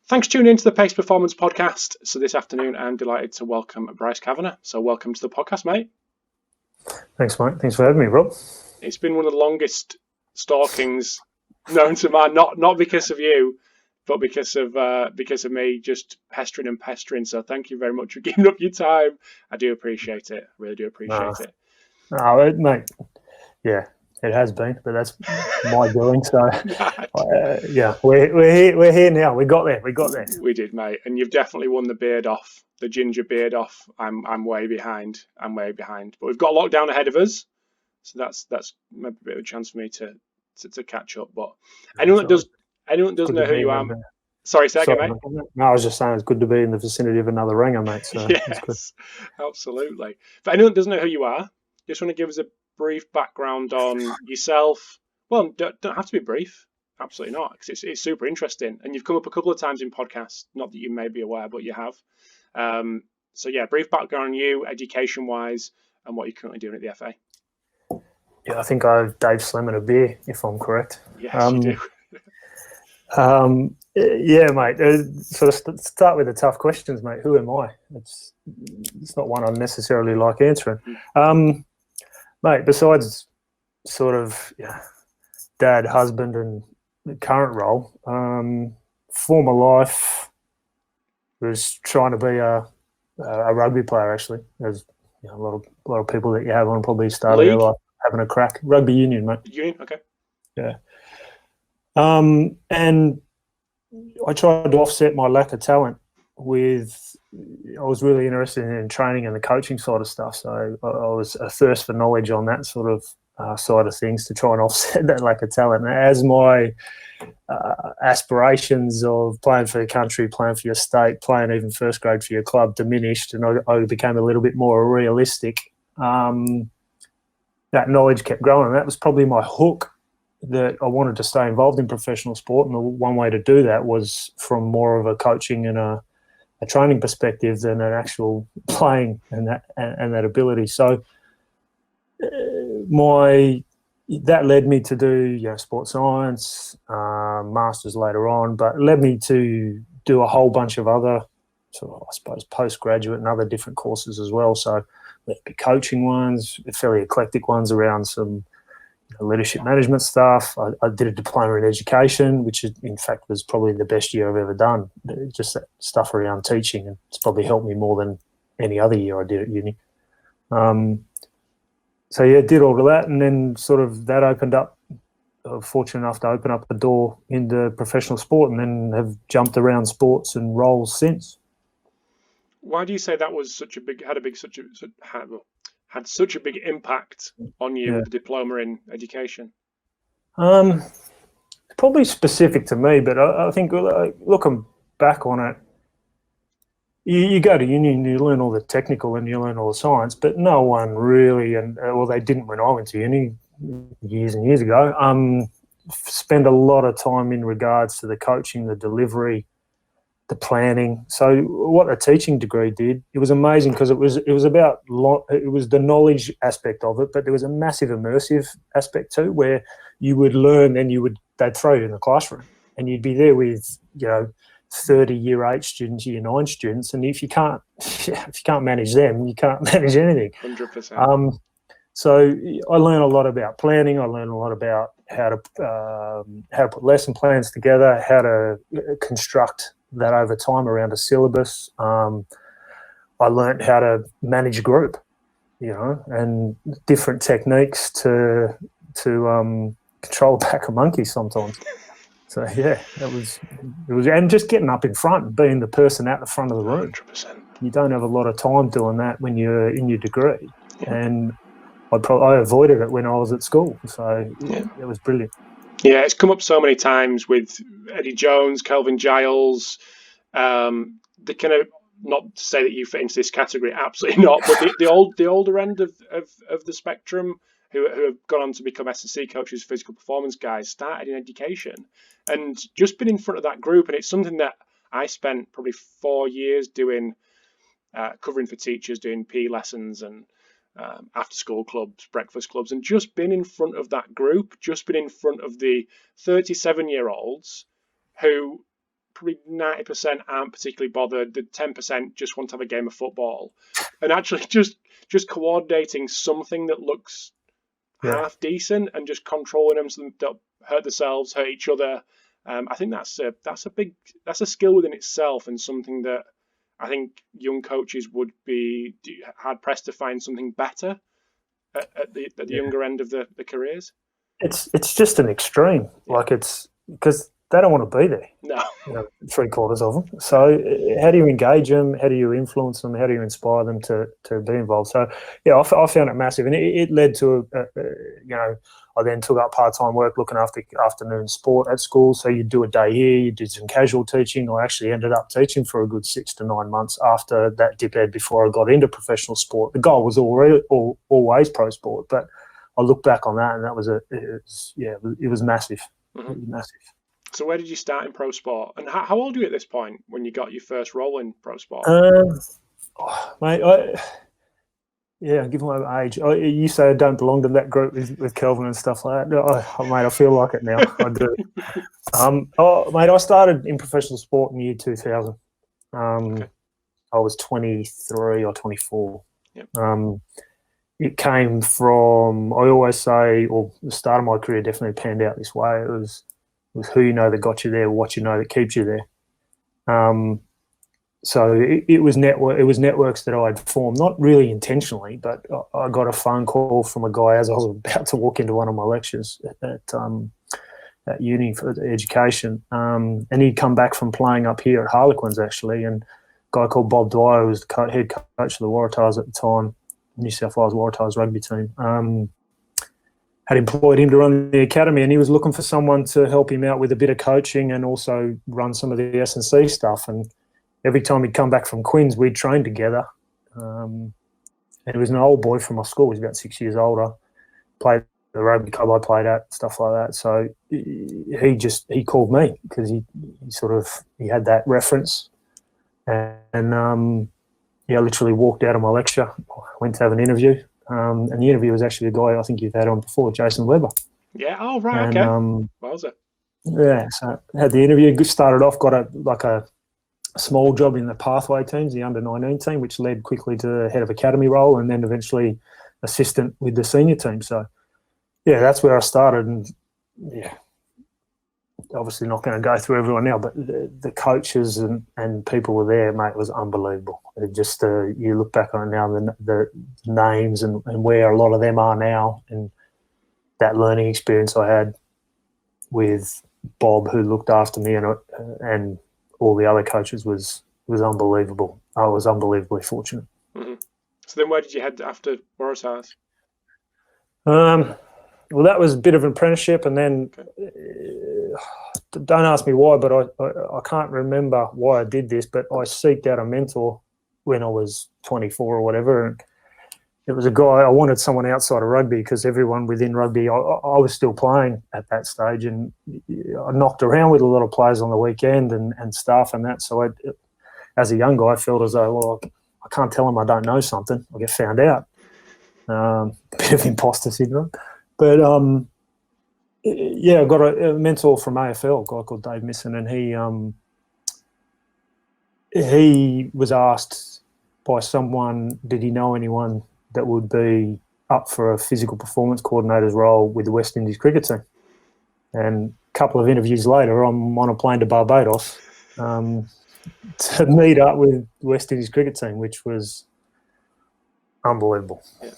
Thanks for tuning into the Pacey Performance Podcast. So this afternoon, I'm delighted to welcome Bryce Cavanagh. So welcome to the podcast, mate. Thanks, mate. Thanks for having me, Rob. It's been one of the longest stalkings known to man, not because of you, but because of me just pestering. So thank you very much for giving up your time. I do appreciate it. I really do appreciate it. No, mate. Yeah, it has been, but that's my doing. So, yeah, we're here now. We got there. We did, mate. And you've definitely won the ginger beard off. I'm way behind. But we've got a lockdown ahead of us, so that's maybe a bit of a chance for me to catch up. But anyone that does know who you are. Sorry, say again, mate. No, I was just saying it's good to be in the vicinity of another ringer, mate. So yes, absolutely. For anyone that doesn't know who you are, just want to give us a brief background on yourself. Well, don't have to be brief. Absolutely not, because it's super interesting. And you've come up a couple of times in podcasts, not that you may be aware, but you have. So yeah, brief background on you, education-wise, and what you're currently doing at the FA. Yeah, I think I have Dave Slemon a beer, if I'm correct. Yes, you do. Yeah, mate. So start with the tough questions, mate. Who am I? It's not one I necessarily like answering. Mate, besides sort of dad, husband, and the current role, former life was trying to be a rugby player. Actually, there's a lot of people that you have on probably started their life having a crack. Rugby union, mate. Union, okay. Yeah. And I tried to offset my lack of talent with, I was really interested in training and the coaching side of stuff. So I was a thirst for knowledge on that sort of side of things to try and offset that lack of talent. And as my aspirations of playing for the country, playing for your state, playing even first grade for your club diminished, and I became a little bit more realistic, that knowledge kept growing. And that was probably my hook, that I wanted to stay involved in professional sport, and the one way to do that was from more of a coaching and a training perspective than an actual playing and that ability. So that led me to do sports science, masters later on, but led me to do a whole bunch of other sort of, I suppose, postgraduate and other different courses as well. So there'd be coaching ones, fairly eclectic ones around some leadership management stuff. I did a diploma in education, which in fact was probably the best year I've ever done. Just that stuff around teaching, and it's probably helped me more than any other year I did at uni. So yeah, did all of that, and then sort of that opened up. Fortunate enough to open up a door into professional sport, and then have jumped around sports and roles since. Why do you say that was had such a big impact on you, the diploma in education? Probably specific to me, but I think looking back on it, you go to uni and you learn all the technical and you learn all the science, but no one really, they didn't when I went to uni years and years ago, spend a lot of time in regards to the coaching, the delivery, the planning. So what a teaching degree did, it was amazing, because it was the knowledge aspect of it, but there was a massive immersive aspect too, where you would learn and they'd throw you in the classroom and you'd be there with 30 year 8 students, year 9 students, and if you can't manage them, you can't manage anything. 100%. So I learned a lot about planning. I learned a lot about how to put lesson plans together, how to construct that over time around a syllabus. I learned how to manage a group, and different techniques to control a pack of monkeys sometimes. So yeah, it was, and just getting up in front and being the person out the front of the room. 100%. You don't have a lot of time doing that when you're in your degree, and I avoided it when I was at school. So it was brilliant. Yeah, it's come up so many times with Eddie Jones, Kelvin Giles. The kind of, not to say that you fit into this category, absolutely not. But the older end of the spectrum, who have gone on to become S&C coaches, physical performance guys, started in education, and just been in front of that group. And it's something that I spent probably 4 years doing, covering for teachers, doing PE lessons and after school clubs, breakfast clubs, and just been in front of that group, just been in front of the 37-year-olds who probably 90% aren't particularly bothered. The 10% just want to have a game of football, and actually just coordinating something that looks half decent and just controlling them so they don't hurt themselves, hurt each other. I think that's a skill within itself, and something that I think young coaches would be hard pressed to find something better at the younger end of the careers. It's just an extreme. Like, it's because they don't want to be there. No. 3/4 of them. So how do you engage them? How do you influence them? How do you inspire them to be involved? So, I found it massive. And it led to, I then took up part-time work looking after afternoon sport at school. So you do a day here, you did some casual teaching. I actually ended up teaching for a good 6 to 9 months after that dip ed before I got into professional sport. The goal was always pro sport, but I look back on that and that was it was massive. Mm-hmm. It was massive. So where did you start in pro sport, and how old were you at this point when you got your first role in pro sport? Mate, given my age, you say I don't belong to that group with Kelvin and stuff like that. Mate, I feel like it now. I do. Mate, I started in professional sport in year 2000. Okay. I was 23 or 24. Yep. It came from, I always say, or the start of my career definitely panned out this way. It was who you know that got you there, what you know that keeps you there. So it was networks that I'd formed, not really intentionally, but I got a phone call from a guy as I was about to walk into one of my lectures at uni for education, and he'd come back from playing up here at Harlequins actually, and a guy called Bob Dwyer, who was the head coach of the Waratahs at the time, New South Wales Waratahs rugby team, had employed him to run the academy, and he was looking for someone to help him out with a bit of coaching and also run some of the S&C stuff. And every time he'd come back from Quins, we'd train together. And he was an old boy from my school. He was about 6 years older. Played the rugby club I played at, stuff like that. So he called me because he had that reference. And I literally walked out of my lecture, went to have an interview. And the interview was actually the guy I think you've had on before, Jason Weber. Yeah. Oh, right. Okay. Wowza. Yeah. So I had the interview. Started off, got a small job in the pathway teams, the under-19 team, which led quickly to the head of academy role, and then eventually assistant with the senior team. So, that's where I started. And obviously not going to go through everyone now, but the coaches and people were there, mate. It was unbelievable. It just you look back on it now, the names and where a lot of them are now, and that learning experience I had with Bob, who looked after me, and all the other coaches was unbelievable. I was unbelievably fortunate. Mm-hmm. So then where did you head after Waratahs? Well, that was a bit of an apprenticeship, and then don't ask me why, but I can't remember why I did this, but I seeked out a mentor when I was 24 or whatever, and it was a guy. I wanted someone outside of rugby because everyone within rugby, I was still playing at that stage, and I knocked around with a lot of players on the weekend and stuff and that. So as a young guy, I felt as though, well, I can't tell them I don't know something. I'll get found out. Bit of imposter syndrome. But, I got a mentor from AFL, a guy called Dave Misson, and he was asked by someone, did he know anyone that would be up for a physical performance coordinator's role with the West Indies cricket team? And a couple of interviews later, I'm on a plane to Barbados to meet up with the West Indies cricket team, which was unbelievable. Yeah.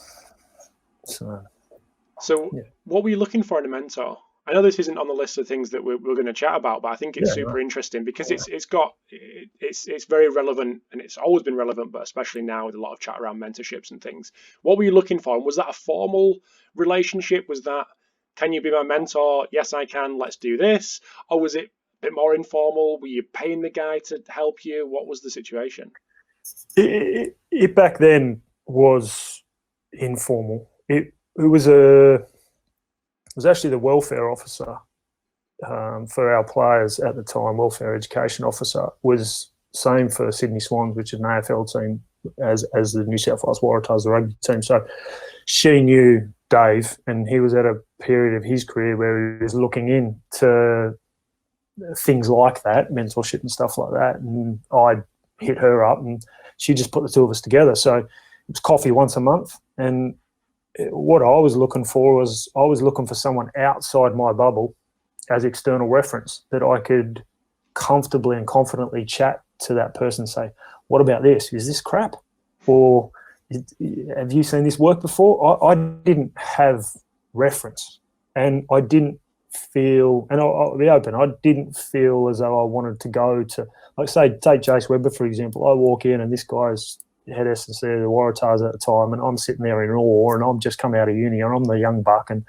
So what were you looking for in a mentor? I know this isn't on the list of things that we're going to chat about, but I think it's super interesting because it's very relevant, and it's always been relevant, but especially now with a lot of chat around mentorships and things. What were you looking for? And was that a formal relationship? Was that, can you be my mentor? Yes, I can. Let's do this. Or was it a bit more informal? Were you paying the guy to help you? What was the situation? It back then was informal. It was actually the welfare officer for our players at the time. Welfare education officer was same for Sydney Swans, which is an AFL team, as the New South Wales Waratahs, the rugby team. So she knew Dave, and he was at a period of his career where he was looking in to things like that, mentorship and stuff like that. And I hit her up, and she just put the two of us together. So it was coffee once a month. And what I was looking for was I was looking for someone outside my bubble as external reference that I could comfortably and confidently chat to that person and say, what about this? Is this crap? Or have you seen this work before? I didn't have reference, and I didn't feel, and I'll be open, I didn't feel as though I wanted to go to, like, say, take Jace Webber, for example. I walk in and this guy's head S&C of the Waratahs at the time, and I'm sitting there in awe, and I'm just come out of uni, and I'm the young buck, and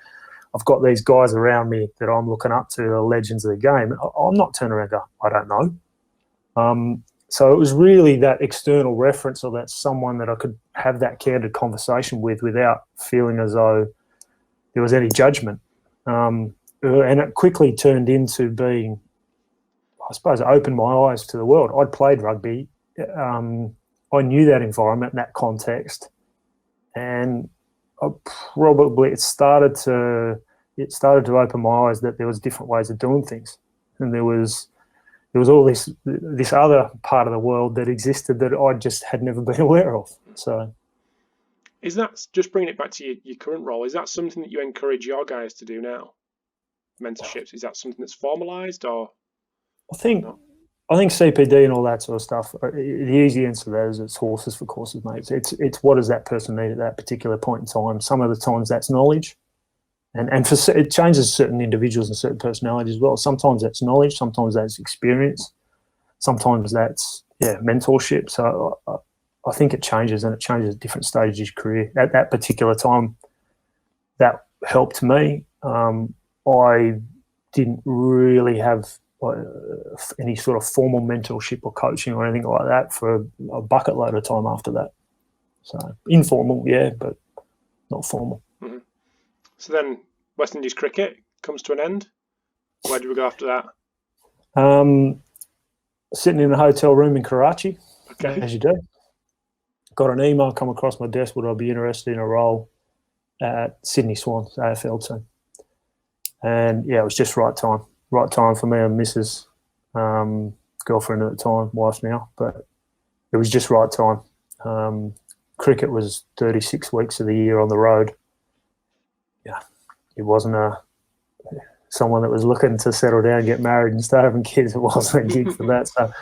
I've got these guys around me that I'm looking up to, the legends of the game. I'm not turning around and go, I don't know. So it was really that external reference, or that someone that I could have that candid conversation with without feeling as though there was any judgment. And it quickly turned into being, I suppose, it opened my eyes to the world. I'd played rugby. I knew that environment, that context, and it started to open my eyes that there was different ways of doing things, and there was all this other part of the world that existed that I just had never been aware of. So, is that, just bringing it back to your current role, is that something that you encourage your guys to do now? Mentorships, is that something that's formalised, or? I think CPD and all that sort of stuff, the easy answer to that is it's horses for courses, mate. It's what does that person need at that particular point in time. Some of the times that's knowledge, and it changes certain individuals and certain personalities as well. Sometimes that's knowledge, sometimes that's experience, sometimes that's mentorship. So I think it changes, and it changes at different stages of your career. At that particular time, that helped me. I didn't really have any sort of formal mentorship or coaching or anything like that for a bucket load of time after that. So informal, yeah, but not formal. Mm-hmm. So then West Indies cricket comes to an end. Where do we go after that? Sitting in a hotel room in Karachi, okay, as you do. Got an email come across my desk, would I be interested in a role at Sydney Swans, AFL team. And, yeah, it was just right time for me and Mrs. Girlfriend at the time, wife now, but it was just right time. Cricket was 36 weeks of the year on the road. Yeah, it wasn't someone that was looking to settle down, get married and start having kids. It wasn't a gig for that. So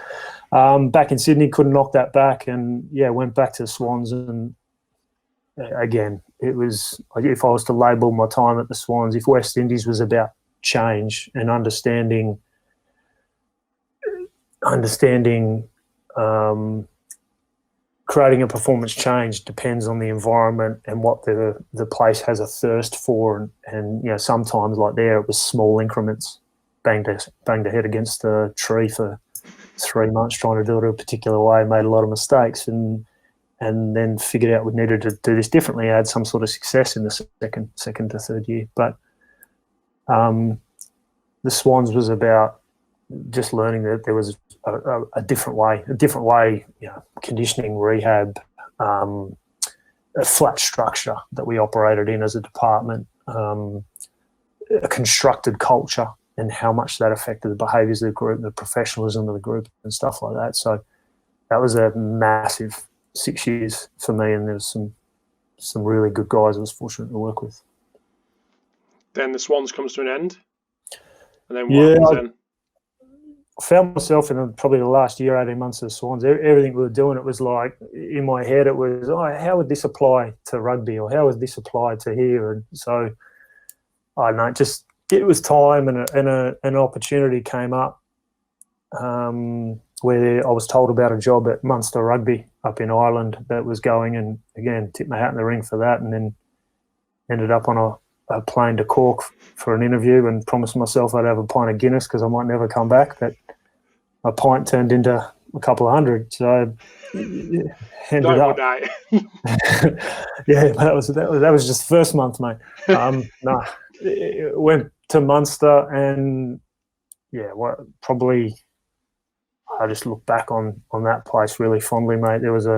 back in Sydney, couldn't knock that back, and, went back to the Swans. And, again, it was, if I was to label my time at the Swans, if West Indies was about change and understanding creating a performance change depends on the environment and what the place has a thirst for, and sometimes, like there, it was small increments. Banged a head against a tree for 3 months trying to do it a particular way, made a lot of mistakes, and then figured out we needed to do this differently. I had some sort of success in the second to third year, but the Swans was about just learning that there was a different way, conditioning, rehab, a flat structure that we operated in as a department, a constructed culture, and how much that affected the behaviours of the group, the professionalism of the group, and stuff like that. So that was a massive 6 years for me, and there's some really good guys I was fortunate to work with. Then the Swans comes to an end, and then what happens then? I found myself in probably the last year, 18 months of the Swans. Everything we were doing, it was like, in my head, it was, how would this apply to rugby, or how would this apply to here? And so, I don't know, just it was time, and an opportunity came up where I was told about a job at Munster Rugby up in Ireland that was going, and again, tipped my hat in the ring for that, and then ended up on a plane to Cork for an interview and promised myself I'd have a pint of Guinness because I might never come back. But a pint turned into a couple of hundred, so ended up. Yeah, that was just the first month, mate. No, it went to Munster, and probably I just look back on that place really fondly, mate. There was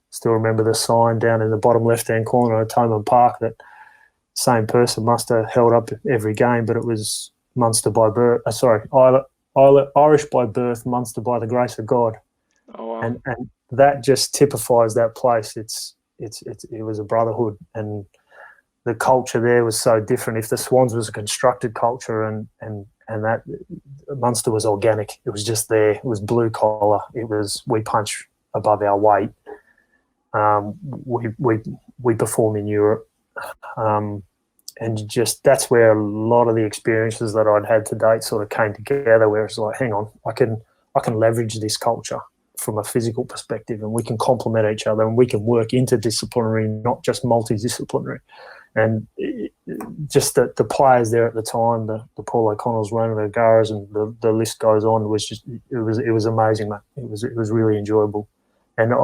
still remember the sign down in the bottom left-hand corner of Toman Park that same person must have held up every game, but it was Munster by birth. Irish by birth, Munster by the grace of God. Oh, wow. And that just typifies that place. It was a brotherhood, and the culture there was so different. If the Swans was a constructed culture, and that Munster was organic, it was just there. It was blue collar. It was, we punch above our weight. We perform in Europe, and just that's where a lot of the experiences that I'd had to date sort of came together. Where it's like, hang on, I can leverage this culture from a physical perspective, and we can complement each other, and we can work interdisciplinary, not just multidisciplinary. And just the players there at the time, the Paul O'Connells, Ronan O'Gara's, and the list goes on, was just it was amazing, mate. It was really enjoyable, and I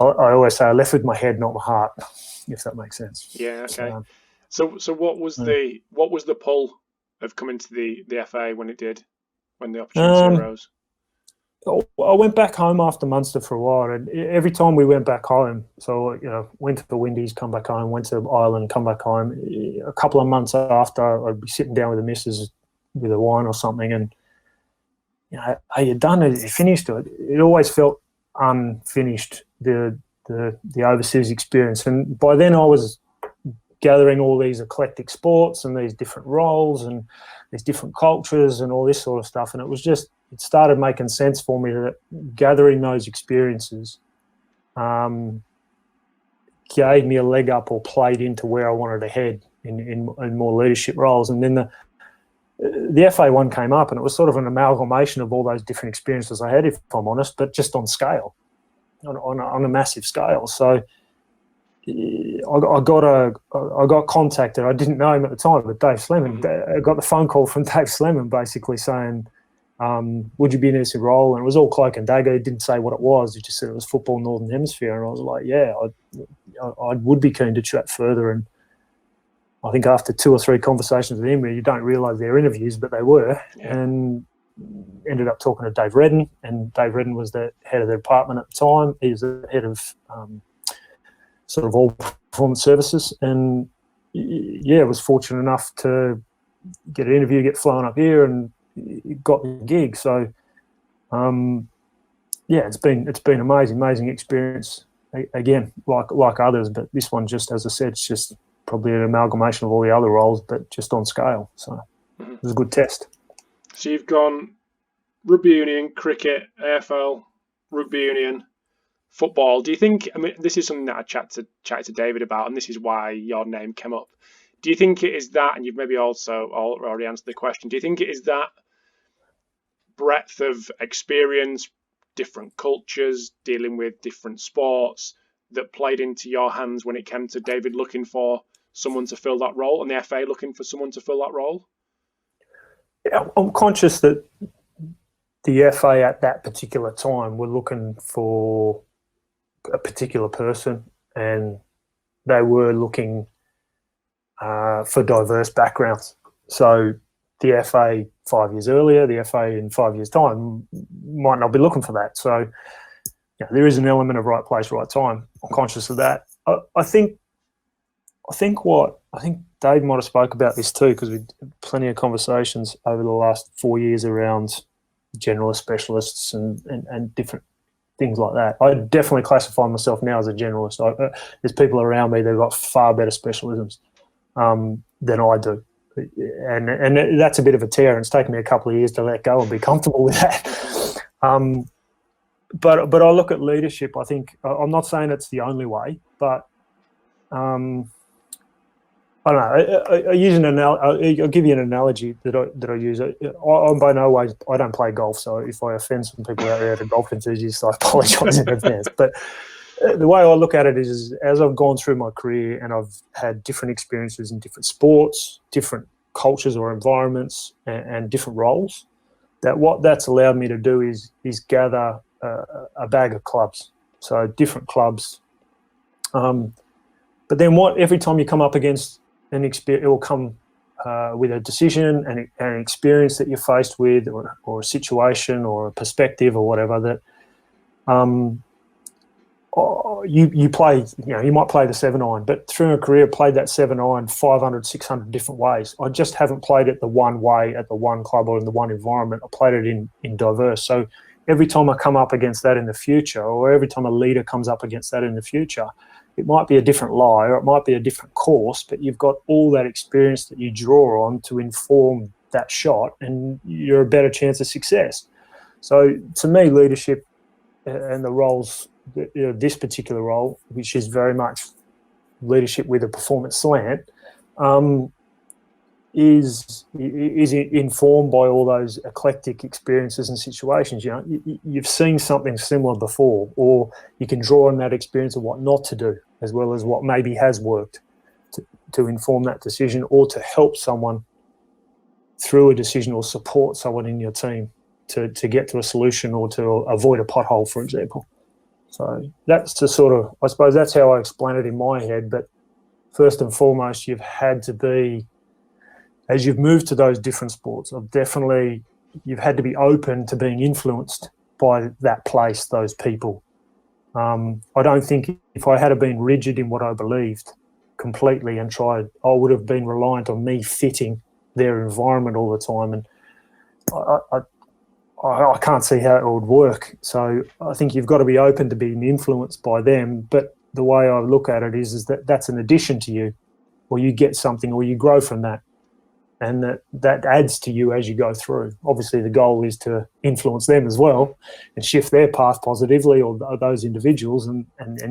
always say I left with my head, not my heart, if that makes sense. Yeah. Okay. So what was the pull of coming to the FA when the opportunity arose? I went back home after Munster for a while, and every time we went back home, so went to the Windies, come back home, went to Ireland, come back home. A couple of months after, I'd be sitting down with the missus with a wine or something, and are you done? Are you finished? It always felt unfinished, the overseas experience, and by then I was gathering all these eclectic sports and these different roles and these different cultures and all this sort of stuff, and it started making sense for me that gathering those experiences gave me a leg up, or played into where I wanted to head in more leadership roles. And then the FA one came up, and it was sort of an amalgamation of all those different experiences I had, if I'm honest, but just on scale, on a massive scale. So I got contacted. I didn't know him at the time, but Dave Slemon. I got the phone call from Dave Slemon basically saying, would you be in this role? And it was all cloak and dagger. He didn't say what it was. He just said it was football Northern Hemisphere. And I was like, yeah, I would be keen to chat further. And I think after 2 or 3 conversations with him, where you don't realise they're interviews, but they were, and ended up talking to Dave Redden. And Dave Redden was the head of the department at the time. He was the head of sort of all performance services. And, was fortunate enough to get an interview, get flown up here, and got the gig. So it's been amazing experience, again, like others, but this one, just as I said, it's just probably an amalgamation of all the other roles, but just on scale. So it was a good test. So you've gone rugby union, cricket, AFL, rugby union, football. Do you think, this is something that I chatted to David about, and this is why your name came up. Do you think it is that, and you've maybe also already answered the question, do you think it is that breadth of experience, different cultures, dealing with different sports, that played into your hands when it came to David looking for someone to fill that role, and the FA looking for someone to fill that role? Yeah, I'm conscious that the FA at that particular time were looking for a particular person, and they were looking for diverse backgrounds. So the FA 5 years earlier, the FA in 5 years' time might not be looking for that. So there is an element of right place, right time. I'm conscious of that. I think Dave might have spoke about this too, because we had plenty of conversations over the last 4 years around generalist, specialists, and different things like that. I definitely classify myself now as a generalist. There's people around me that have got far better specialisms than I do. And that's a bit of a tear, and it's taken me a couple of years to let go and be comfortable with that. But I look at leadership. I think, I'm not saying it's the only way, but I don't know. I'll give you an analogy that I use. I'm by no way, I don't play golf, so if I offend some people out there that are golf enthusiasts, I apologise in advance. But the way I look at it is, as I've gone through my career and I've had different experiences in different sports, different cultures or environments, and different roles, that what that's allowed me to do is gather a bag of clubs, so different clubs. But then every time you come up against an experience, it will come with a decision and an experience that you're faced with, or a situation or a perspective or whatever, that you play, you might play the 7-iron, but through a career played that 7-iron 500, 600 different ways. I just haven't played it the one way at the one club or in the one environment. I played it in diverse. So every time I come up against that in the future, or every time a leader comes up against that in the future, it might be a different lie or it might be a different course, but you've got all that experience that you draw on to inform that shot, and you're a better chance of success. So to me, leadership and the roles, this particular role, which is very much leadership with a performance slant, is informed by all those eclectic experiences and situations. You've seen something similar before, or you can draw on that experience of what not to do, as well as what maybe has worked to inform that decision, or to help someone through a decision, or support someone in your team to get to a solution, or to avoid a pothole, for example. So that's the sort of, I suppose that's how I explain it in my head. But first and foremost, you've had to be, as you've moved to those different sports, you've had to be open to being influenced by that place, those people. I don't think if I had been rigid in what I believed completely and tried, I would have been reliant on me fitting their environment all the time. And I can't see how it would work. So I think you've got to be open to being influenced by them. But the way I look at it is that that's an addition to you, or you get something, or you grow from that. And that adds to you as you go through. Obviously, the goal is to influence them as well and shift their path positively, or those individuals, and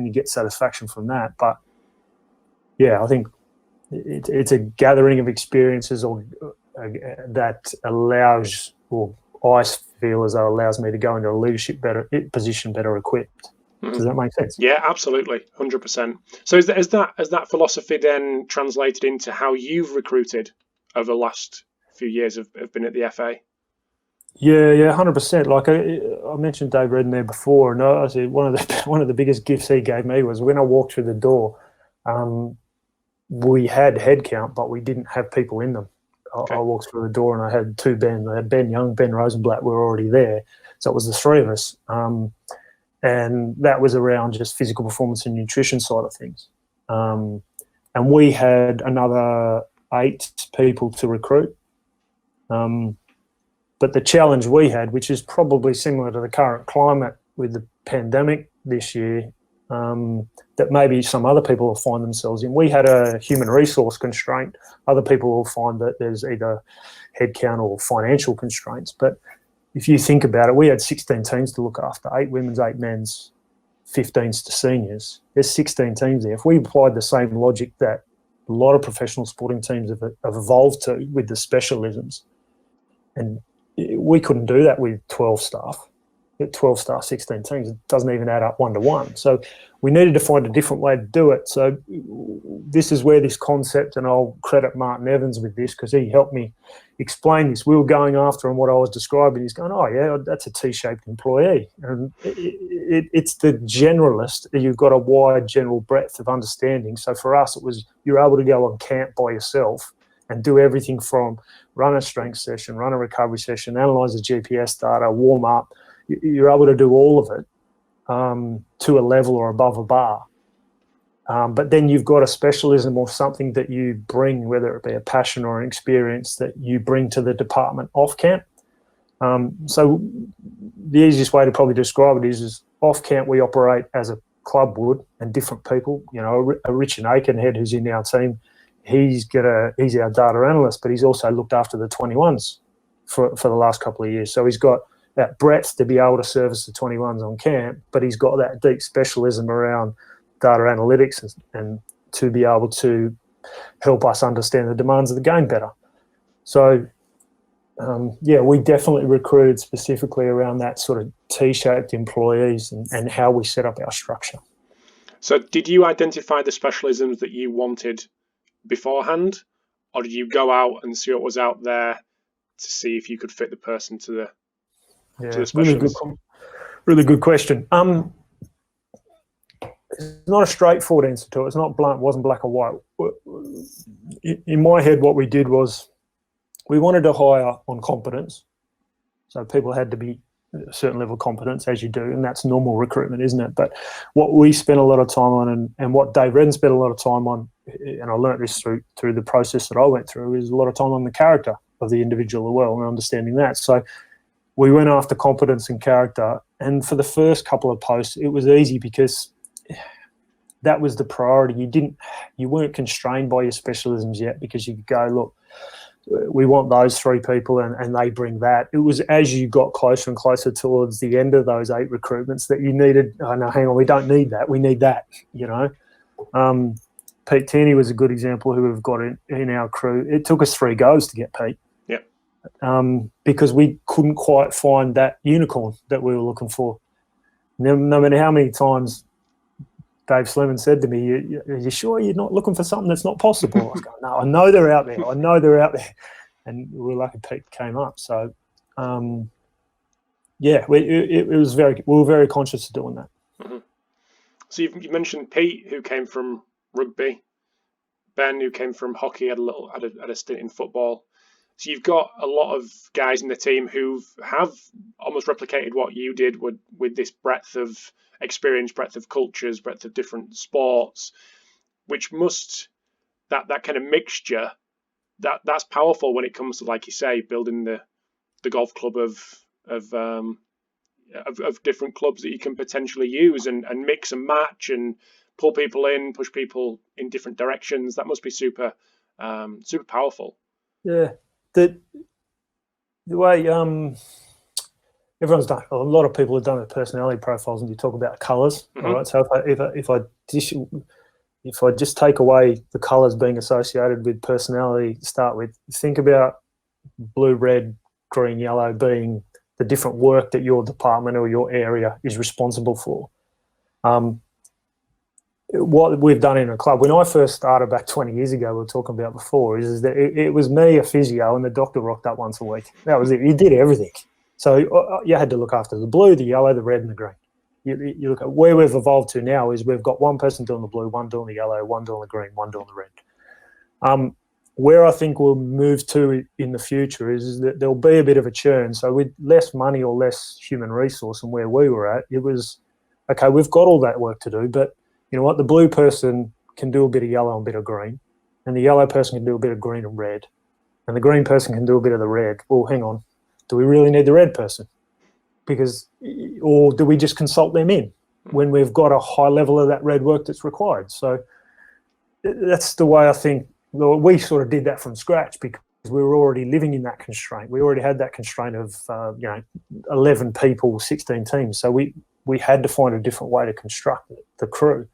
you get satisfaction from that. But, yeah, I think it's a gathering of experiences that allows, or I feel as though allows me to go into a leadership position better equipped. Does that make sense? Yeah, absolutely, 100%. So is that philosophy then translated into how you've recruited over the last few years of been at the FA? Yeah, 100%. Like I mentioned Dave Redden there before, and I said one of the biggest gifts he gave me was when I walked through the door. We had headcount, but we didn't have people in them. Okay. I walked through the door and I had two Ben. I had Ben Young, Ben Rosenblatt were already there. So it was the three of us. And that was around just physical performance and nutrition side of things. And we had another 8 people to recruit. But the challenge we had, which is probably similar to the current climate with the pandemic this year, that maybe some other people will find themselves in. We had a human resource constraint. Other people will find that there's either headcount or financial constraints. But if you think about it, we had 16 teams to look after, 8 women's, 8 men's, 15s to seniors. There's 16 teams there. If we applied the same logic that a lot of professional sporting teams have evolved to with the specialisms, and we couldn't do that with 12 staff. 12 staff, 16 teams, it doesn't even add up 1-to-1. So we needed to find a different way to do it. So this is where this concept, and I'll credit Martin Evans with this because he helped me explain this. We were going after and what I was describing. He's going, oh, yeah, that's a T-shaped employee. And it's the generalist. You've got a wide general breadth of understanding. So for us, it was you're able to go on camp by yourself and do everything from run a strength session, run a recovery session, analyse the GPS data, warm up. You're able to do all of it to a level or above a bar. But then you've got a specialism or something that you bring, whether it be a passion or an experience that you bring to the department off camp. So the easiest way to probably describe it is off camp we operate as a club would, and different people. You know, a Richard Aikenhead who's in our team, he's our data analyst, but he's also looked after the 21s for the last couple of years. So he's got that breadth to be able to service the 21s on camp, but he's got that deep specialism around data analytics and to be able to help us understand the demands of the game better. So, we definitely recruited specifically around that sort of T-shaped employees and how we set up our structure. So did you identify the specialisms that you wanted beforehand, or did you go out and see what was out there to see if you could fit the person to the really good question. It's not a straightforward answer to it. It's not blunt. It wasn't black or white. In my head, what we did was we wanted to hire on competence. So people had to be a certain level of competence, as you do, and that's normal recruitment, isn't it? But what we spent a lot of time on, and what Dave Redden spent a lot of time on, and I learnt this through the process that I went through, is a lot of time on the character of the individual as well, and understanding that. So we went after competence and character, and for the first couple of posts, it was easy because that was the priority. You weren't constrained by your specialisms yet, because you could go, look, we want those 3 people and they bring that. It was as you got closer and closer towards the end of those 8 recruitments that you needed, oh, no, hang on, we don't need that. We need that, you know. Pete Tierney was a good example who we've got in our crew. It took us 3 goes to get Pete. Yeah. Because we couldn't quite find that unicorn that we were looking for. No matter how many times Dave Sleman said to me, are you sure you're not looking for something that's not possible? I was going, no, I know they're out there. I know they're out there. And we were lucky Pete came up. So, we were very conscious of doing that. Mm-hmm. So you mentioned Pete, who came from rugby, Ben, who came from hockey, had a stint in football. So you've got a lot of guys in the team who have almost replicated what you did with this breadth of experience, breadth of cultures, breadth of different sports, which that kind of mixture, that's powerful when it comes to, like you say, building the golf club of different clubs that you can potentially use and mix and match and pull people in, push people in different directions. That must be super powerful. Yeah. The way everyone's done, a lot of people have done the personality profiles, and you talk about colours. Mm-hmm. All right. So if I just take away the colours being associated with personality to start with, think about blue, red, green, yellow being the different work that your department or your area is responsible for. What we've done in a club, when I first started back 20 years ago, we were talking about before, is that it was me, a physio, and the doctor rocked up once a week. That was it. You did everything. So you had to look after the blue, the yellow, the red, and the green. You look at where we've evolved to now is we've got one person doing the blue, one doing the yellow, one doing the green, one doing the red. Where I think we'll move to in the future is that there'll be a bit of a churn. So with less money or less human resource and where we were at, it was, okay, we've got all that work to do, but you know what? The blue person can do a bit of yellow and a bit of green, and the yellow person can do a bit of green and red, and the green person can do a bit of the red. Well, hang on. Do we really need the red person? Or do we just consult them in when we've got a high level of that red work that's required? So that's the way I think we sort of did that from scratch, because we were already living in that constraint. We already had that constraint of 11 people, 16 teams. So we had to find a different way to construct the crew.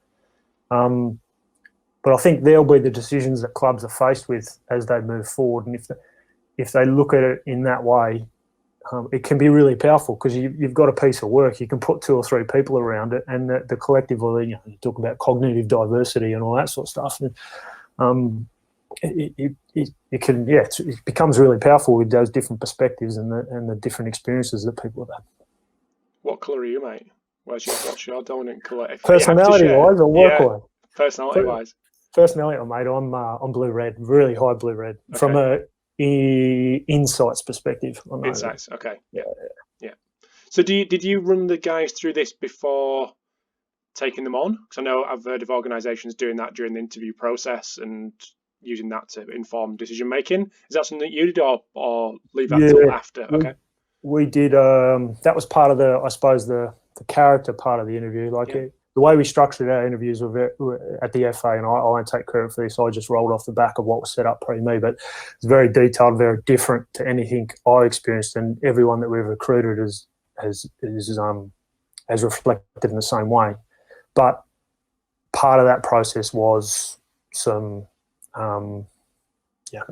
But I think there'll be the decisions that clubs are faced with as they move forward. And if they look at it in that way, it can be really powerful, because you've got a piece of work. You can put 2 or 3 people around it, and the collective, you talk about cognitive diversity and all that sort of stuff. And, it becomes really powerful with those different perspectives and the different experiences that people have had. What colour are you, mate? What's your dominant colour? Personality-wise or work-wise? Personality-wise. Personality, mate, I'm blue-red, really high blue-red. Okay. From a insights perspective. Insights, okay. Yeah. So did you run the guys through this before taking them on? Because I know I've heard of organisations doing that during the interview process and using that to inform decision making. Is that something that you did, or leave that till after? Okay. We did. That was part of the character part of the interview. The way we structured our interviews were at the FA, and I won't take credit for this. I just rolled off the back of what was set up pre-me, but it's very detailed, very different to anything I experienced, and everyone that we've recruited has reflected in the same way. But part of that process was some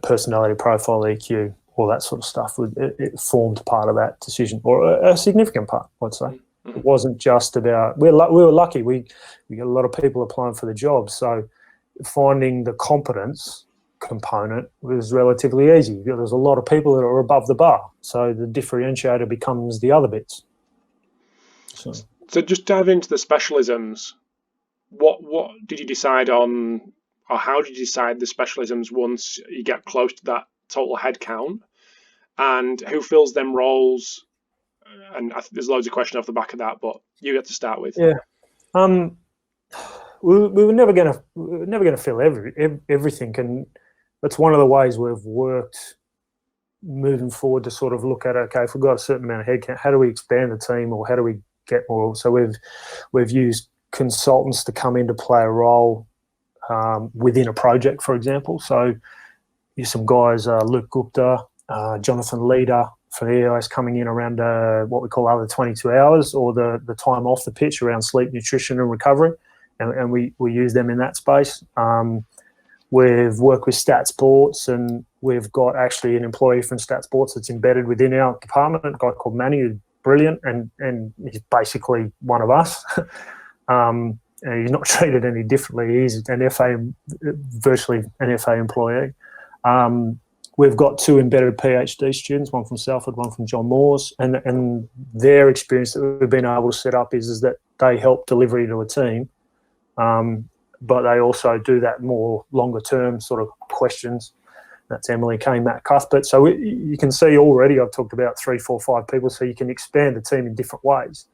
personality profile, EQ, all that sort of stuff. It formed part of that decision, or a significant part, I'd say. It wasn't just about, we were lucky. We got a lot of people applying for the job. So finding the competence component was relatively easy. There's a lot of people that are above the bar. So the differentiator becomes the other bits. So just dive into the specialisms. What did you decide on, or how did you decide the specialisms once you get close to that total head count? And who fills them roles and there's loads of questions off the back of that, but you get to start with. Yeah. We were never going to fill everything, and that's one of the ways we've worked moving forward to sort of look at, okay, if we've got a certain amount of headcount, how do we expand the team, or how do we get more? So we've used consultants to come in to play a role within a project, for example. So there's some guys, Luke Gupta, Jonathan Leader for the EIS coming in around what we call other 22 hours, or the time off the pitch around sleep, nutrition and recovery, and we use them in that space. We've worked with Stat Sports, and we've got actually an employee from Stat Sports that's embedded within our department, a guy called Manny, who's brilliant, and he's basically one of us. And he's not treated any differently. He's virtually an FA employee. We've got 2 embedded PhD students, one from Salford, one from John Moores, and their experience that we've been able to set up is that they help delivery to a team, but they also do that more longer term sort of questions. That's Emily Kane, Matt Cuthbert. So you can see already I've talked about 3, 4, 5 people, so you can expand the team in different ways,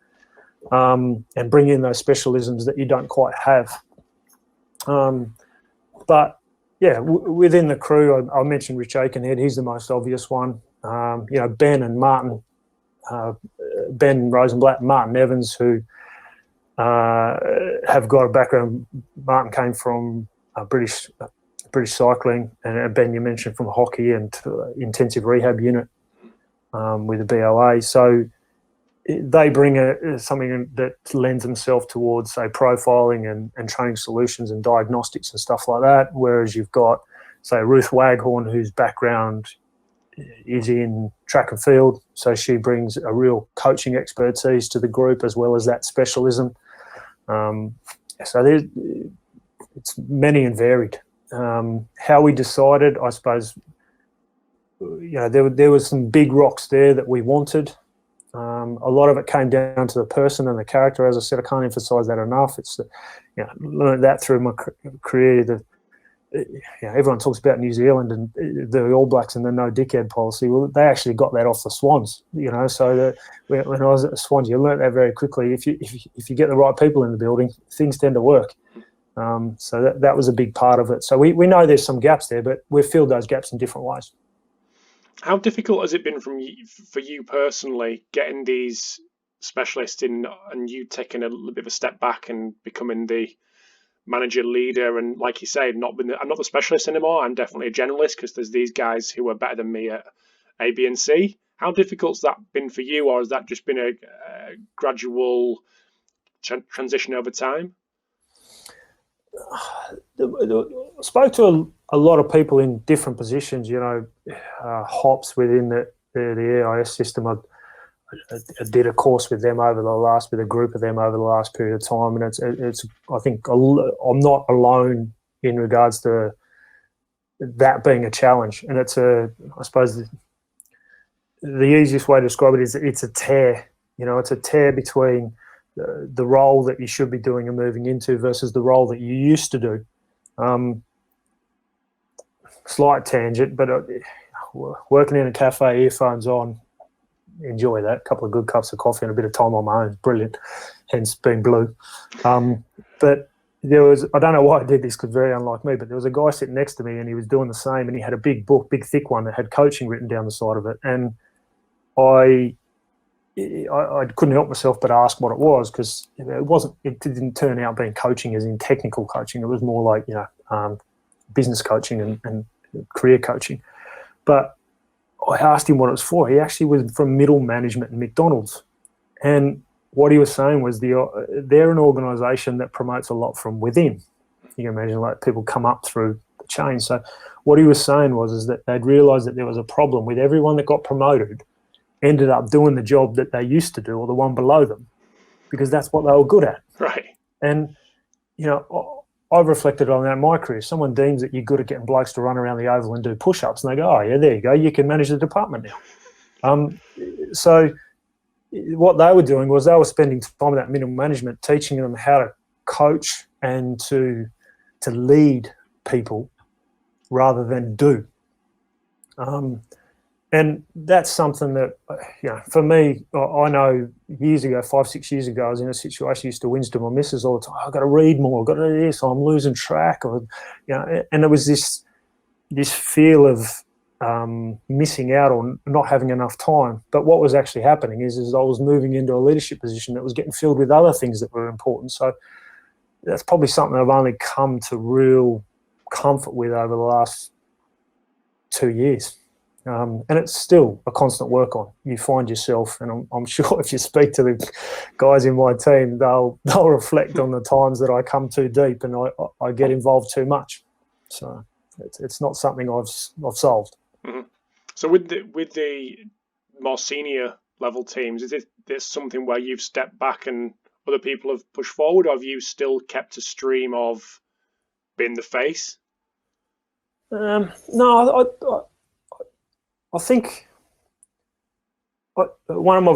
and bring in those specialisms that you don't quite have. But yeah, within the crew, I mentioned Rich Aikenhead. He's the most obvious one. Ben and Martin, Ben Rosenblatt and Martin Evans, who have got a background. Martin came from British cycling, and Ben, you mentioned, from hockey and intensive rehab unit with the BOA. So they bring something that lends themselves towards, say, profiling and training solutions and diagnostics and stuff like that, whereas you've got, say, Ruth Waghorn, whose background is in track and field, so she brings a real coaching expertise to the group as well as that specialism. So it's many and varied. How we decided, I suppose, there was some big rocks there that we wanted. A lot of it came down to the person and the character. As I said, I can't emphasise that enough. It's learned that through my career. Everyone talks about New Zealand and the All Blacks and the no dickhead policy. Well, they actually got that off the Swans. So when I was at the Swans, you learnt that very quickly. If you get the right people in the building, things tend to work. So that was a big part of it. So we know there's some gaps there, but we've filled those gaps in different ways. How difficult has it been for you personally, getting these specialists in and you taking a little bit of a step back and becoming the manager, leader, and like you say, I'm not the specialist anymore. I'm definitely a generalist because there's these guys who are better than me at A, B, and C. How difficult's that been for you, or has that just been a gradual transition over time? I spoke to a lot of people in different positions, hops within the EIS system. I did a course with them with a group of them over the last period of time, and it's I think I'm not alone in regards to that being a challenge. And it's I suppose the easiest way to describe it is it's a tear. It's a tear between the role that you should be doing and moving into versus the role that you used to do. Slight tangent, but working in a cafe, earphones on, enjoy that. A couple of good cups of coffee and a bit of time on my own, brilliant, hence being blue. But there was, I don't know why I did this because very unlike me, but there was a guy sitting next to me and he was doing the same, and he had a big book, big thick one that had coaching written down the side of it. And I couldn't help myself but ask what it was, because it didn't turn out being coaching as in technical coaching. It was more like, business coaching and career coaching. But I asked him what it was for. He actually was from middle management in McDonald's. And what he was saying was they're an organisation that promotes a lot from within. You can imagine, like, people come up through the chain. So what he was saying was that they'd realised that there was a problem with everyone that got promoted ended up doing the job that they used to do, or the one below them, because that's what they were good at. Right. And, I've reflected on that in my career. Someone deems that you're good at getting blokes to run around the oval and do push-ups, and they go, oh, yeah, there you go, you can manage the department now. So what they were doing was they were spending time with that middle management, teaching them how to coach and to lead people rather than do. And that's something that, for me, I know years ago, 5-6 years ago, I was in a situation I used to whinge to my missus all the time. I've got to read more. I've got to do this. I'm losing track. And it was this feel of missing out or not having enough time. But what was actually happening is I was moving into a leadership position that was getting filled with other things that were important. So that's probably something I've only come to real comfort with over the last 2 years. And it's still a constant work on. You find yourself, and I'm sure if you speak to the guys in my team, they'll reflect on the times that I come too deep and I get involved too much. So it's not something I've solved. Mm-hmm. So with the more senior level teams, is this something where you've stepped back and other people have pushed forward, or have you still kept a stream of being the face? No, I think one of my,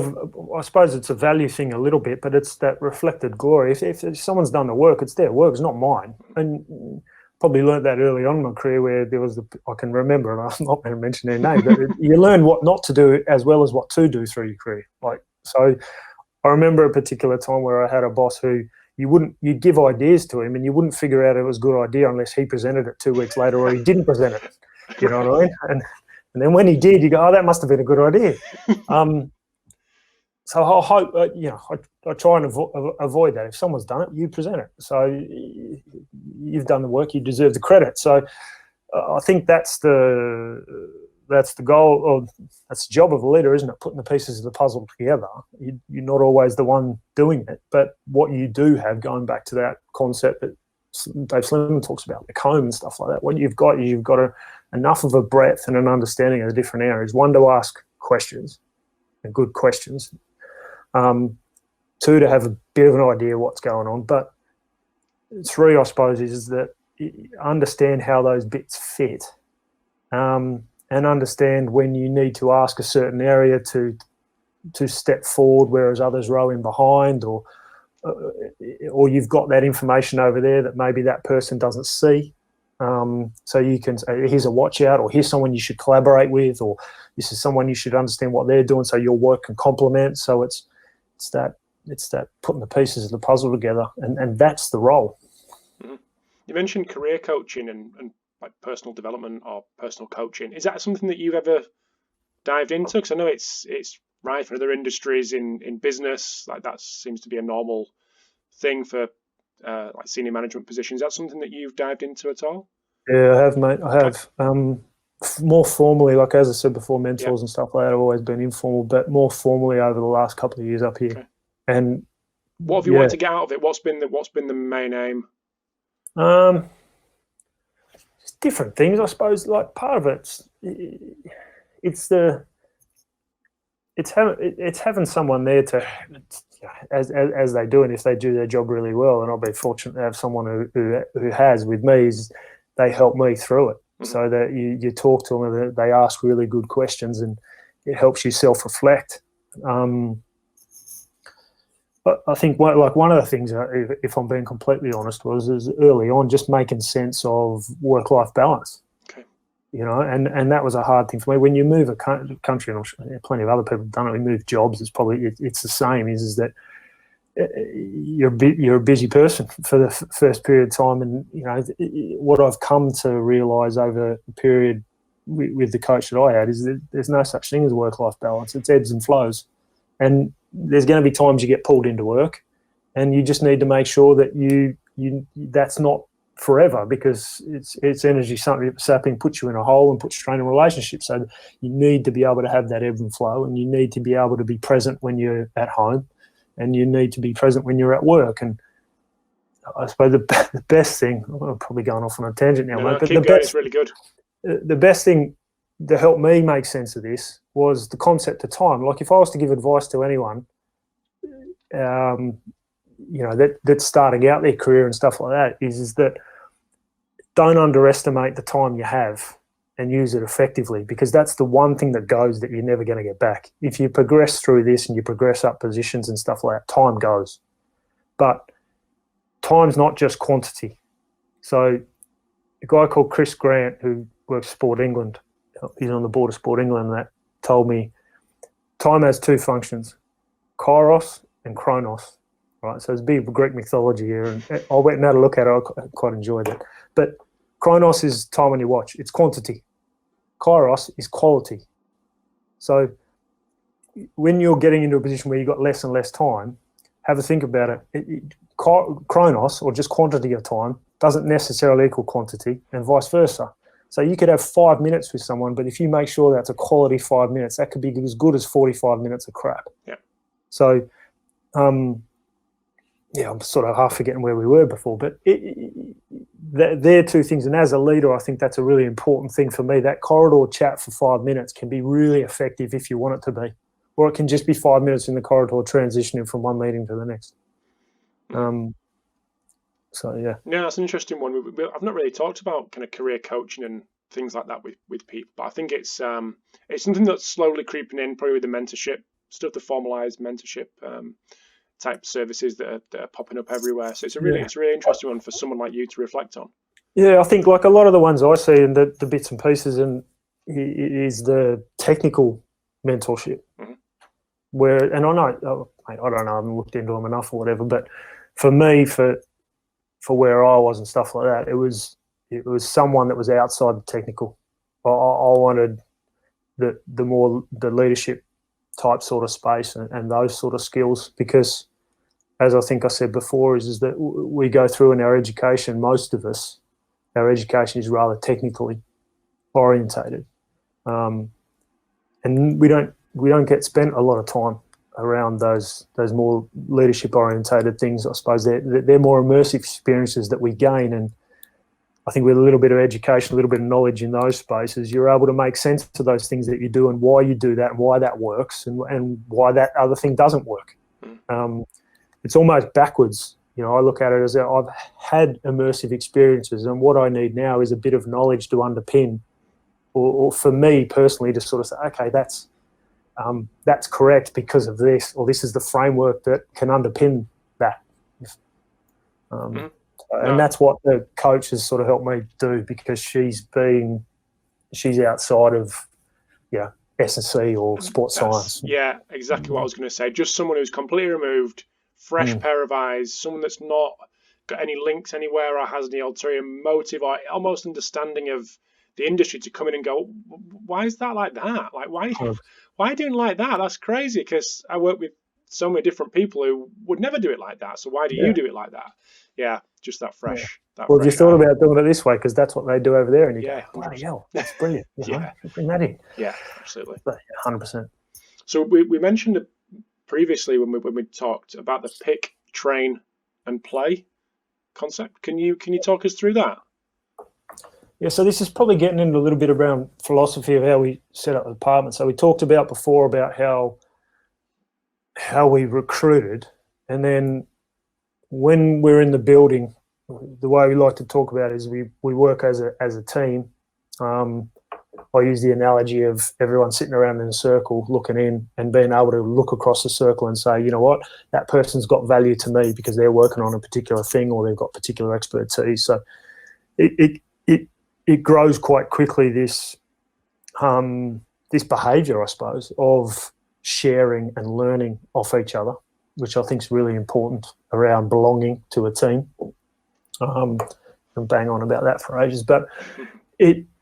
I suppose it's a value thing a little bit, but it's that reflected glory. If someone's done the work, it's their work, it's not mine. And probably learned that early on in my career, where there was I can remember, and I'm not going to mention their name, but you learn what not to do as well as what to do through your career. So I remember a particular time where I had a boss who you'd give ideas to him and you wouldn't figure out it was a good idea unless he presented it 2 weeks later or he didn't present it. You know what I mean? And then when he did, you go, oh, that must have been a good idea. So I hope, I try and avoid that. If someone's done it, you present it. So you've done the work, you deserve the credit. So I think that's the goal, or that's the job of a leader, isn't it? Putting the pieces of the puzzle together. You're not always the one doing it, but what you do have, going back to that concept that Dave Slimman talks about, the comb and stuff like that, what you've got enough of a breadth and an understanding of the different areas. One, to ask questions, and good questions. 2, to have a bit of an idea what's going on. But 3, I suppose, is that understand how those bits fit, and understand when you need to ask a certain area to step forward, whereas others row in behind, or you've got that information over there that maybe that person doesn't see. So you can say, here's a watch out, or here's someone you should collaborate with, or this is someone you should understand what they're doing so your work can complement. So it's that putting the pieces of the puzzle together, and that's the role. Mm-hmm. You mentioned career coaching and like personal development or personal coaching. Is that something that you've ever dived into? Because I know it's rife in other industries, in business, like that seems to be a normal thing for like senior management positions. Is that something that you've dived into at all? Yeah, I have, mate. I have. More formally, like as I said before, mentors and stuff like that have always been informal, but more formally over the last couple of years up here. Okay. And what have you wanted to get out of it? What's been the main aim? Different things, I suppose. Like part of it's having someone there to, as they do, and if they do their job really well, and I'll be fortunate to have someone who has with me, is they help me through it. So that you talk to them and they ask really good questions, and it helps you self-reflect. But I think one of the things, if I'm being completely honest, is early on just making sense of work-life balance. Okay. And that was a hard thing for me. When you move a country, and I'm sure plenty of other people have done it, we move jobs, it's the same, is that you're a busy person for the first period of time, and what I've come to realise over a period with the coach that I had is that there's no such thing as work-life balance. It's ebbs and flows, and there's going to be times you get pulled into work, and you just need to make sure that you that's not forever, because it's energy sapping, puts you in a hole and puts strain in relationships. So you need to be able to have that ebb and flow, and you need to be able to be present when you're at home, and you need to be present when you're at work. And I suppose the best thing, I'm probably going off on a tangent now, mate, but keep going, it's really good. The best thing to help me make sense of this was the concept of time. Like if I was to give advice to anyone, that's starting out their career and stuff like that, is that don't underestimate the time you have and use it effectively, because that's the one thing that goes that you're never going to get back. If you progress through this and you progress up positions and stuff like that, time goes. But time's not just quantity. So a guy called Chris Grant, who works Sport England, he's on the board of Sport England, told me time has two functions, kairos and chronos, right? So there's a bit of Greek mythology here, and I went and had a look at it. I quite enjoyed it. But chronos is time on your watch. It's quantity. Kairos is quality. So when you're getting into a position where you've got less and less time, have a think about it. Chronos, or just quantity of time, doesn't necessarily equal quantity, and vice versa. So you could have 5 minutes with someone, but if you make sure that's a quality 5 minutes, that could be as good as 45 minutes of crap. Yeah. So, I'm sort of half forgetting where we were before, but they're two things. And as a leader, I think that's a really important thing for me. That corridor chat for 5 minutes can be really effective if you want it to be, or it can just be 5 minutes in the corridor transitioning from one meeting to the next. So yeah, that's an interesting one. I've not really talked about kind of career coaching and things like that with people, but I think it's something that's slowly creeping in, probably with the mentorship stuff, the formalized mentorship type services that are popping up everywhere. So it's a really interesting one for someone like you to reflect on. Yeah, I think like a lot of the ones I see and the bits and pieces, and it is the technical mentorship, where, and I know, I don't know, I haven't looked into them enough or whatever, but for me, for where I was and stuff like that, it was someone that was outside the technical. I wanted the more the leadership type sort of space and those sort of skills, because as I think I said before, is that we go through in our education, most of us, our education is rather technically orientated, and we don't get spent a lot of time around those more leadership orientated things. I suppose they're more immersive experiences that we gain, and I think with a little bit of education, a little bit of knowledge in those spaces, you're able to make sense of those things that you do and why you do that and why that works and why that other thing doesn't work. It's almost backwards. You know, I look at it as I've had immersive experiences, and what I need now is a bit of knowledge to underpin, or for me personally to sort of say, okay, that's correct because of this, or this is the framework that can underpin that. And that's what the coach has sort of helped me do, because she's outside of S&C or sports science. Yeah, exactly what I was going to say. Just someone who's completely removed, fresh pair of eyes, someone that's not got any links anywhere or has any ulterior motive or almost understanding of the industry to come in and go, why is that like that? Like, why are you doing like that? That's crazy, because I work with so many different people who would never do it like that. So why do you do it like that? Yeah, just that fresh. Have you thought about doing it this way? Because that's what they do over there. And you go, bloody hell, that's brilliant. You know, bring that in. Yeah, absolutely. 100%. So we mentioned it previously when we talked about the pick, train, and play concept. Can you talk us through that? Yeah, so this is probably getting into a little bit around philosophy of how we set up the department. So we talked about before about how we recruited, and then when we're in the building, the way we like to talk about it is we work as a team. I use the analogy of everyone sitting around in a circle looking in and being able to look across the circle and say, you know what, that person's got value to me because they're working on a particular thing or they've got particular expertise. So it grows quite quickly, this behaviour, I suppose, of sharing and learning off each other, which I think is really important around belonging to a team. And bang on about that for ages. But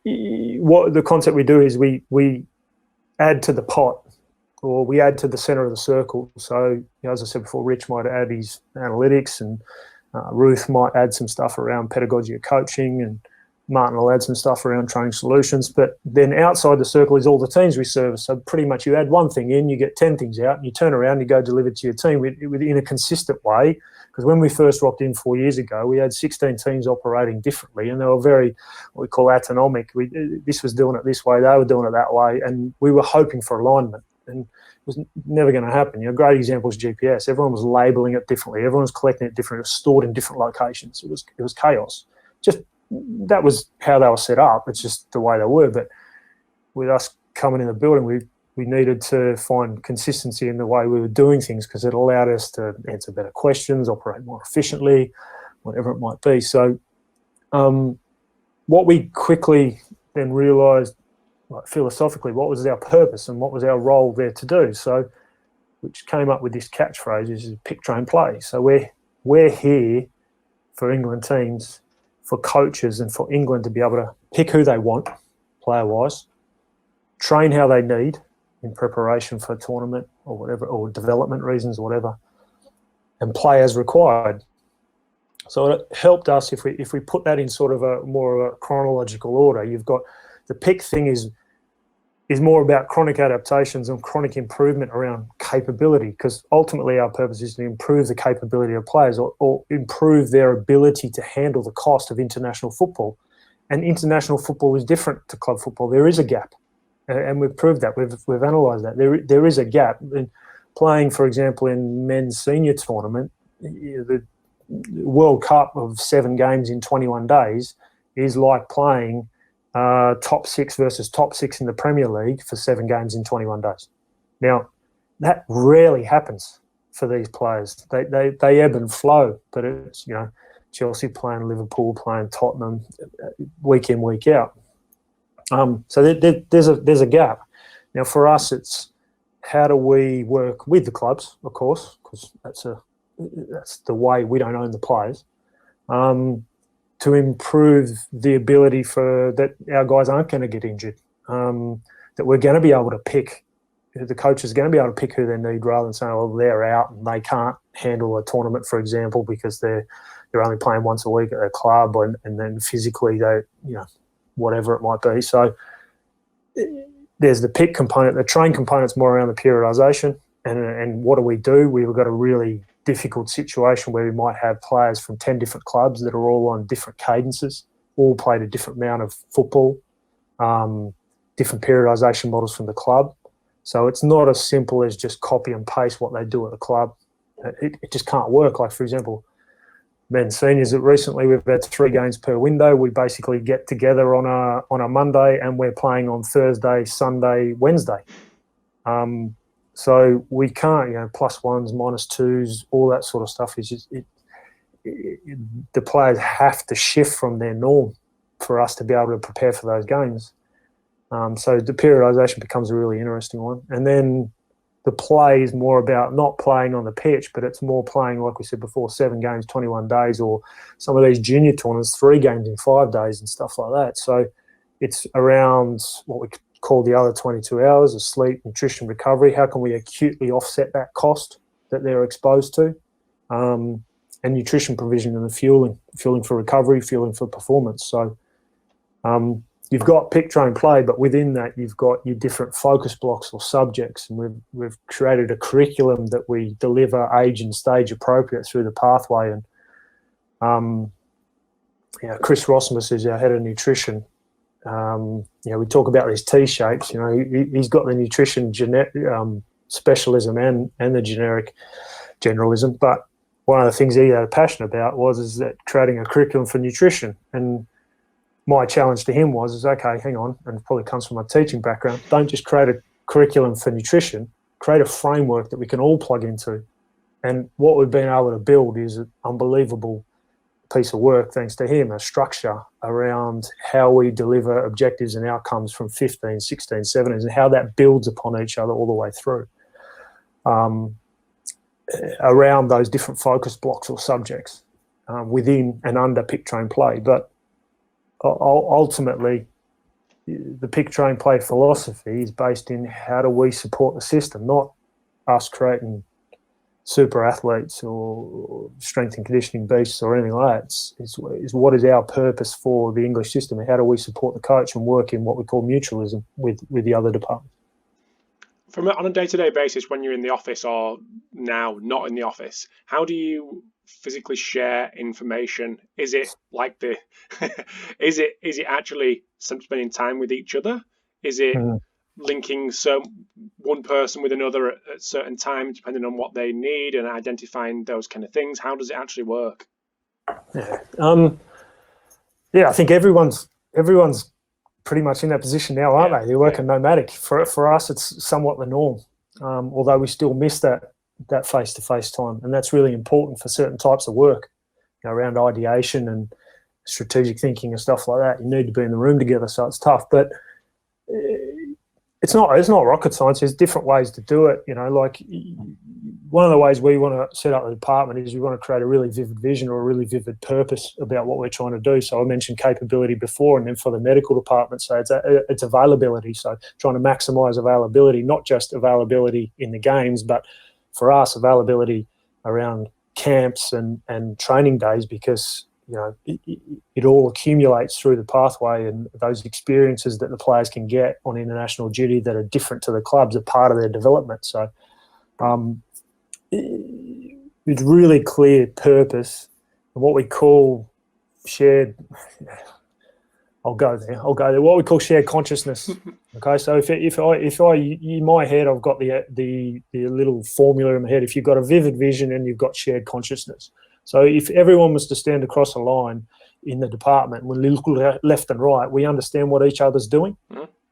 what the concept we do is we add to the pot, or we add to the centre of the circle. So, as I said before, Rich might add his analytics, and Ruth might add some stuff around pedagogy or coaching, and Martin will add some stuff around training solutions. But then outside the circle is all the teams we service. So pretty much you add one thing in, you get 10 things out, and you turn around and you go deliver it to your team in a consistent way. Because when we first rocked in 4 years ago, we had 16 teams operating differently, and they were very, what we call autonomic. This was doing it this way, they were doing it that way, and we were hoping for alignment. And it was never going to happen. A great example is GPS. Everyone was labelling it differently. Everyone was collecting it differently. It was stored in different locations. It was chaos. Just that was how they were set up. It's just the way they were. But with us coming in the building, we needed to find consistency in the way we were doing things, because it allowed us to answer better questions, operate more efficiently, whatever it might be. So what we quickly then realised like philosophically, what was our purpose and what was our role there to do? So, which came up with this catchphrase is pick, train, play. So we're here for England teams, for coaches, and for England to be able to pick who they want, player-wise, train how they need in preparation for a tournament or whatever, or development reasons or whatever, and play as required. So it helped us if we put that in sort of a more of a chronological order. You've got the pick thing is more about chronic adaptations and chronic improvement around capability, because ultimately our purpose is to improve the capability of players or improve their ability to handle the cost of international football. And international football is different to club football. There is a gap, and we've proved that. We've analysed that. There is a gap. In playing, for example, in men's senior tournament, the World Cup of 7 games in 21 days is like playing top 6 versus top 6 in the Premier League for 7 games in 21 days. Now, that rarely happens for these players. They ebb and flow, but it's, Chelsea playing Liverpool, playing Tottenham week in, week out. So there's a gap. Now, for us, it's how do we work with the clubs, of course, because that's the way. We don't own the players, to improve the ability for that our guys aren't going to get injured, that we're going to be able to pick, the coach is going to be able to pick who they need rather than saying, well, they're out and they can't handle a tournament, for example, because they're only playing once a week at their club, and then physically they, whatever it might be. So there's the pick component. The train component's more around the periodisation, and what do? We've got a really difficult situation where we might have players from 10 different clubs that are all on different cadences, all played a different amount of football, different periodisation models from the club. So it's not as simple as just copy and paste what they do at the club. It just can't work. Like, for example, men's seniors, recently we've had 3 games per window. We basically get together on a Monday and we're playing on Thursday, Sunday, Wednesday. So we can't, +1s, -2s, all that sort of stuff is just the players have to shift from their norm for us to be able to prepare for those games. So the periodisation becomes a really interesting one. And then the play is more about not playing on the pitch, but it's more playing, like we said before, 7 games, 21 days, or some of these junior tournaments, 3 games in 5 days and stuff like that. So it's around what we call the other 22 hours of sleep, nutrition, recovery. How can we acutely offset that cost that they're exposed to? And nutrition provision and the fueling for recovery, fueling for performance. So you've got pick, train, play, but within that you've got your different focus blocks or subjects, and we've created a curriculum that we deliver age and stage appropriate through the pathway. And Chris Rosmus is our head of nutrition. We talk about these T-shapes. He's got the nutrition specialism and the generic generalism. But one of the things he had a passion about is that creating a curriculum for nutrition. And my challenge to him was okay, hang on, and it probably comes from my teaching background. Don't just create a curriculum for nutrition. Create a framework that we can all plug into. And what we've been able to build is an unbelievable piece of work, thanks to him, a structure around how we deliver objectives and outcomes from 15, 16, 17s, and how that builds upon each other all the way through around those different focus blocks or subjects within and under pick, train, play. But ultimately, the pick, train, play philosophy is based in how do we support the system, not us creating super athletes or strength and conditioning beasts or anything like that. It's what is our purpose for the English system, and how do we support the coach and work in what we call mutualism with the other departments. On a day-to-day basis, when you're in the office or now not in the office, how do you physically share information? Is it like is it actually spending time with each other? Is it linking one person with another at certain times, depending on what they need, and identifying those kind of things? How does it actually work? I think everyone's pretty much in that position now, aren't they? They're working nomadic. For us, it's somewhat the norm, although we still miss that face-to-face time, and that's really important for certain types of work, around ideation and strategic thinking and stuff like that. You need to be in the room together, so it's tough. But it's not rocket science. There's different ways to do it. Like one of the ways we want to set up the department is we want to create a really vivid vision or a really vivid purpose about what we're trying to do. So I mentioned capability before, and then for the medical department, so it's availability. So trying to maximise availability, not just availability in the games, but for us, availability around camps and training days, because it all accumulates through the pathway, and those experiences that the players can get on international duty that are different to the clubs are part of their development. So it's really clear purpose and what we call shared. I'll go there. What we call shared consciousness. Okay, so if I in my head, I've got the little formula in my head. If you've got a vivid vision and you've got shared consciousness. So if everyone was to stand across a line in the department, we look left and right, we understand what each other's doing,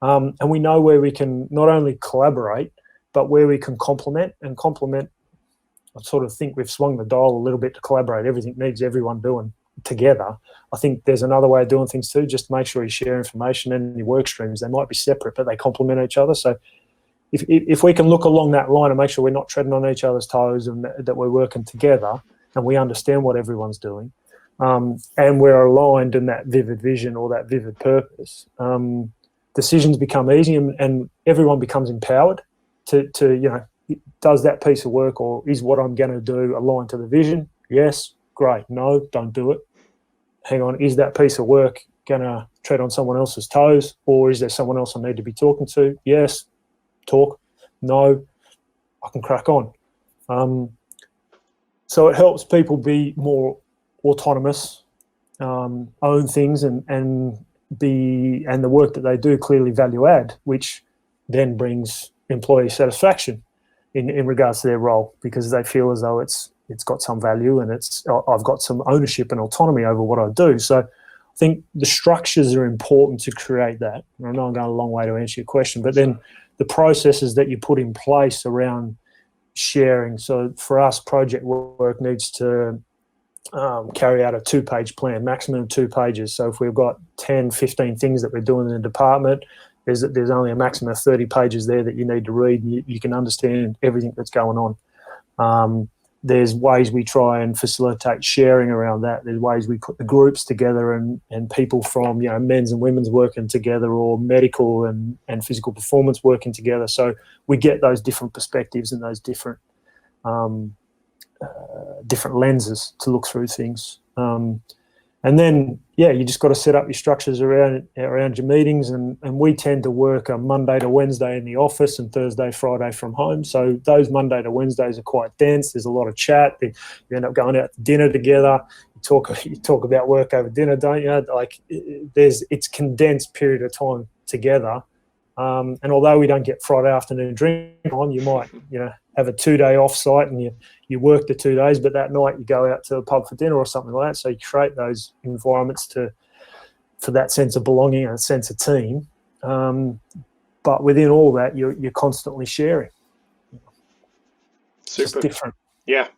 and we know where we can not only collaborate, but where we can complement. And complement, I sort of think we've swung the dial a little bit to collaborate. Everything needs everyone doing together. I think there's another way of doing things too. Just make sure you share information and your work streams. They might be separate, but they complement each other. So if we can look along that line and make sure we're not treading on each other's toes and that we're working together, and we understand what everyone's doing, and we're aligned in that vivid vision or that vivid purpose, decisions become easy, and everyone becomes empowered to does that piece of work, or is what I'm going to do aligned to the vision? Yes, great. No, don't do it. Hang on, is that piece of work going to tread on someone else's toes, or is there someone else I need to be talking to? Yes, talk. No, I can crack on. So it helps people be more autonomous, own things, and the work that they do clearly value add, which then brings employee satisfaction in regards to their role, because they feel as though it's got some value and I've got some ownership and autonomy over what I do. So I think the structures are important to create that. I know I'm going a long way to answer your question, but then the processes that you put in place around sharing. So for us, project work needs to carry out a 2-page plan, maximum 2 pages. So if we've got 10, 15 things that we're doing in the department, there's only a maximum of 30 pages there that you need to read. You can understand everything that's going on. There's ways we try and facilitate sharing around that. There's ways we put the groups together and people from men's and women's working together, or medical and physical performance working together. So we get those different perspectives and those different lenses to look through things. And then, you just got to set up your structures around your meetings, and we tend to work a Monday to Wednesday in the office and Thursday, Friday from home. So those Monday to Wednesdays are quite dense. There's a lot of chat. You end up going out to dinner together. You talk about work over dinner, don't you? Like it's condensed period of time together. And although we don't get Friday afternoon drink on, you might have a 2-day off-site and you work the 2 days, but that night you go out to a pub for dinner or something like that. So you create those environments for that sense of belonging and a sense of team. But within all that, you're constantly sharing. Super. It's just different. Yeah.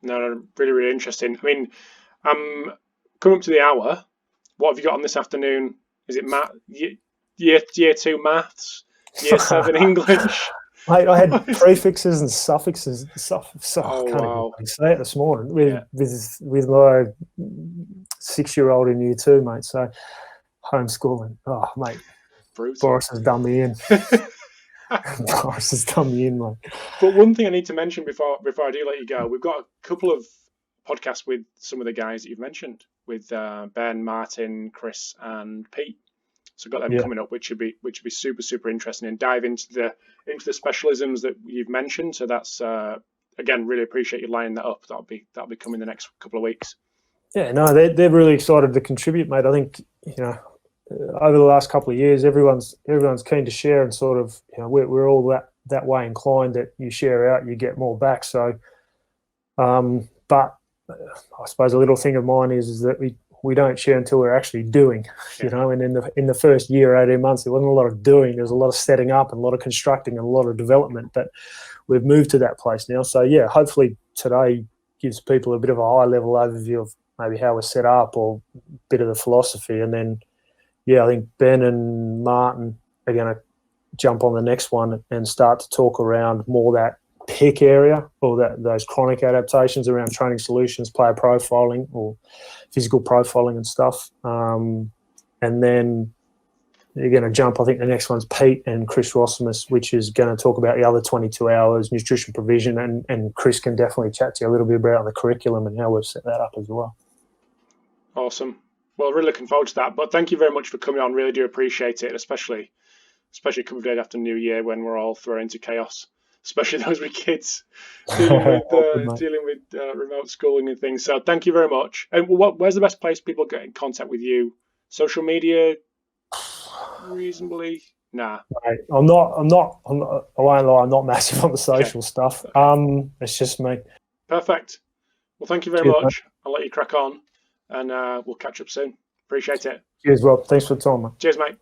No, really, really interesting. I mean, coming up to the hour, what have you got on this afternoon? Is it math? Year 2 maths? Year 7 English? I had prefixes and suffixes. I can't even say it this morning with my 6-year-old in year 2, mate. So homeschooling. Oh, mate. Brutal. Boris has done me in. Boris has done me in, mate. But one thing I need to mention before I do let you go, we've got a couple of podcasts with some of the guys that you've mentioned, with Ben, Martin, Chris, and Pete. So got them coming up, which would be super, super interesting, and dive into the specialisms that you've mentioned. So that's again, really appreciate you lining that up. That'll be coming the next couple of weeks. Yeah, no, they're really excited to contribute, mate. I think over the last couple of years, everyone's keen to share, and sort of we're all that way inclined that you share out, you get more back. So, but I suppose a little thing of mine is that we don't share until we're actually doing, and in the first year, 18 months, there wasn't a lot of doing. There was a lot of setting up and a lot of constructing and a lot of development, but we've moved to that place now. So hopefully today gives people a bit of a high level overview of maybe how we're set up, or a bit of the philosophy. And then, I think Ben and Martin are going to jump on the next one and start to talk around more that PIC area, or those chronic adaptations around training solutions, player profiling or physical profiling and stuff. And then you're going to jump, I think the next one's Pete and Chris Rossimus, which is going to talk about the other 22 hours, nutrition provision, and Chris can definitely chat to you a little bit about the curriculum and how we've set that up as well. Awesome. Well, really looking forward to that. But thank you very much for coming on. Really do appreciate it, especially a couple of days after New Year when we're all thrown into chaos, especially those with kids dealing with remote schooling and things. So thank you very much. And where's the best place people get in contact with you? Social media? Reasonably? Nah. Mate, I won't lie, I'm not massive on the social stuff. It's just me. Perfect. Well, thank you very much. Mate. I'll let you crack on, and we'll catch up soon. Appreciate it. Cheers, Rob. Thanks for the time, mate. Cheers, mate.